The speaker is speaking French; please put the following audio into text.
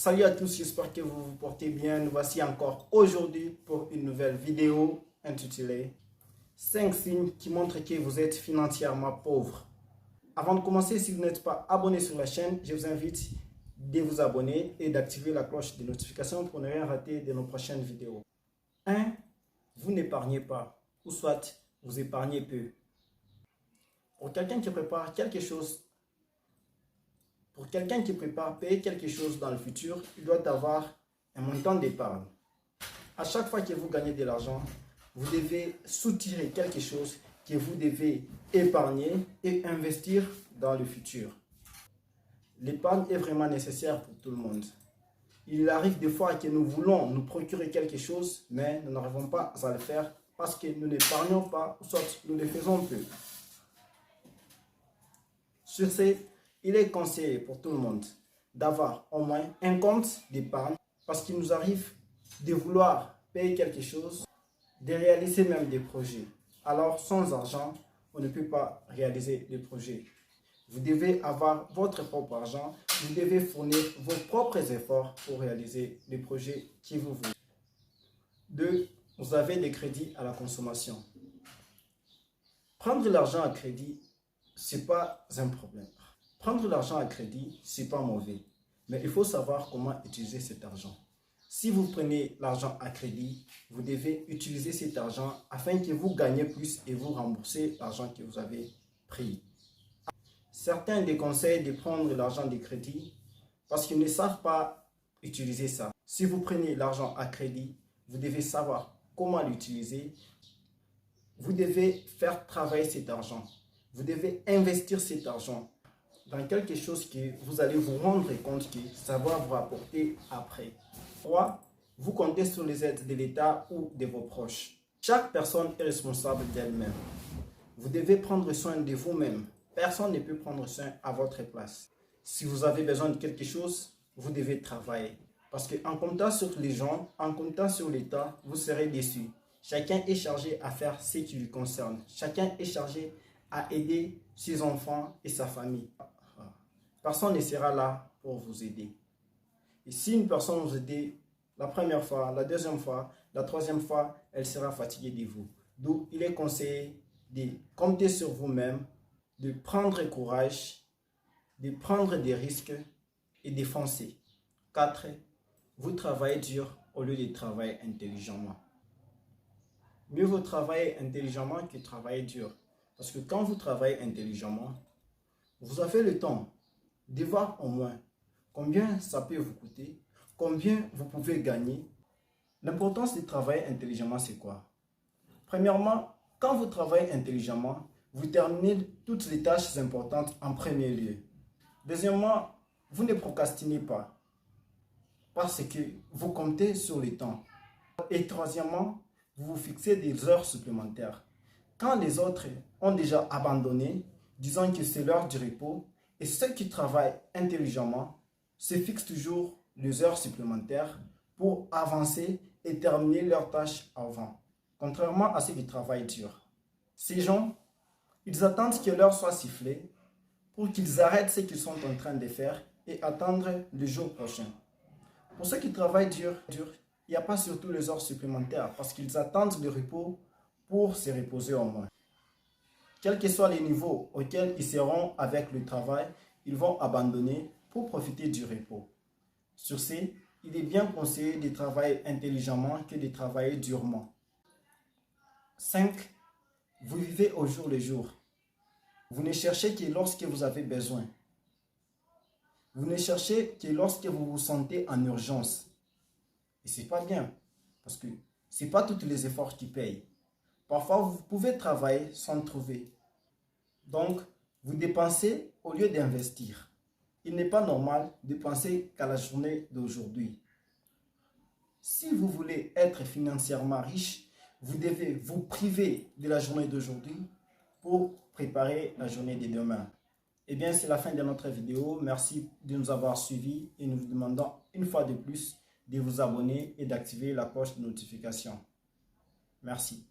Salut à tous, j'espère que vous vous portez bien. Nous voici encore aujourd'hui pour une nouvelle vidéo intitulée 5 signes qui montrent que vous êtes financièrement pauvre. Avant de commencer, si vous n'êtes pas abonné sur la chaîne, je vous invite de vous abonner et d'activer la cloche de notification pour ne rien rater de nos prochaines vidéos. 1. Vous n'épargnez pas, ou soit vous épargnez peu. Pour quelqu'un qui prépare quelque chose, payer quelque chose dans le futur, il doit avoir un montant d'épargne. À chaque fois que vous gagnez de l'argent, vous devez soutirer quelque chose que vous devez épargner et investir dans le futur. L'épargne est vraiment nécessaire pour tout le monde. Il arrive des fois que nous voulons nous procurer quelque chose, mais nous n'arrivons pas à le faire parce que nous n'épargnons pas, soit nous le faisons peu. Sur ce, il est conseillé pour tout le monde d'avoir au moins un compte d'épargne parce qu'il nous arrive de vouloir payer quelque chose, de réaliser même des projets. Alors, sans argent, on ne peut pas réaliser des projets. Vous devez avoir votre propre argent, vous devez fournir vos propres efforts pour réaliser les projets qui vous voulez. 2. Vous avez des crédits à la consommation. Prendre l'argent à crédit, ce n'est pas un problème. Prendre l'argent à crédit, ce n'est pas mauvais. Mais il faut savoir comment utiliser cet argent. Si vous prenez l'argent à crédit, vous devez utiliser cet argent afin que vous gagnez plus et vous remboursez l'argent que vous avez pris. Certains déconseillent de prendre l'argent de crédit parce qu'ils ne savent pas utiliser ça. Si vous prenez l'argent à crédit, vous devez savoir comment l'utiliser. Vous devez faire travailler cet argent. Vous devez investir cet argent dans quelque chose que vous allez vous rendre compte que ça va vous rapporter après. 3. Vous comptez sur les aides de l'État ou de vos proches. Chaque personne est responsable d'elle-même. Vous devez prendre soin de vous-même. Personne ne peut prendre soin à votre place. Si vous avez besoin de quelque chose, vous devez travailler. Parce qu'en comptant sur les gens, en comptant sur l'État, vous serez déçus. Chacun est chargé à faire ce qui lui concerne. Chacun est chargé à aider ses enfants et sa famille. Personne ne sera là pour vous aider. Et si une personne vous aide la première fois, la deuxième fois, la troisième fois, elle sera fatiguée de vous. D'où il est conseillé de compter sur vous-même, de prendre courage, de prendre des risques et de foncer. 4. Vous travaillez dur au lieu de travailler intelligemment. Mieux vaut travailler intelligemment que travailler dur. Parce que quand vous travaillez intelligemment, vous avez le temps de voir au moins combien ça peut vous coûter, combien vous pouvez gagner. L'importance de travailler intelligemment, c'est quoi? Premièrement, quand vous travaillez intelligemment, vous terminez toutes les tâches importantes en premier lieu. Deuxièmement, vous ne procrastinez pas parce que vous comptez sur le temps. Et troisièmement, vous vous fixez des heures supplémentaires. Quand les autres ont déjà abandonné, disant que c'est l'heure du repos, et ceux qui travaillent intelligemment se fixent toujours les heures supplémentaires pour avancer et terminer leurs tâches avant, contrairement à ceux qui travaillent dur. Ces gens, ils attendent que l'heure soit sifflée pour qu'ils arrêtent ce qu'ils sont en train de faire et attendre le jour prochain. Pour ceux qui travaillent dur, il n'y a pas surtout les heures supplémentaires parce qu'ils attendent le repos pour se reposer au moins. Quels que soient les niveaux auxquels ils seront avec le travail, ils vont abandonner pour profiter du repos. Sur ce, il est bien conseillé de travailler intelligemment que de travailler durement. 5. Vous vivez au jour le jour. Vous ne cherchez que lorsque vous avez besoin. Vous ne cherchez que lorsque vous vous sentez en urgence. Et ce n'est pas bien, parce que ce n'est pas tous les efforts qui payent. Parfois, vous pouvez travailler sans trouver. Donc, vous dépensez au lieu d'investir. Il n'est pas normal de penser qu'à la journée d'aujourd'hui. Si vous voulez être financièrement riche, vous devez vous priver de la journée d'aujourd'hui pour préparer la journée de demain. Eh bien, c'est la fin de notre vidéo. Merci de nous avoir suivis et nous vous demandons une fois de plus de vous abonner et d'activer la cloche de notification. Merci.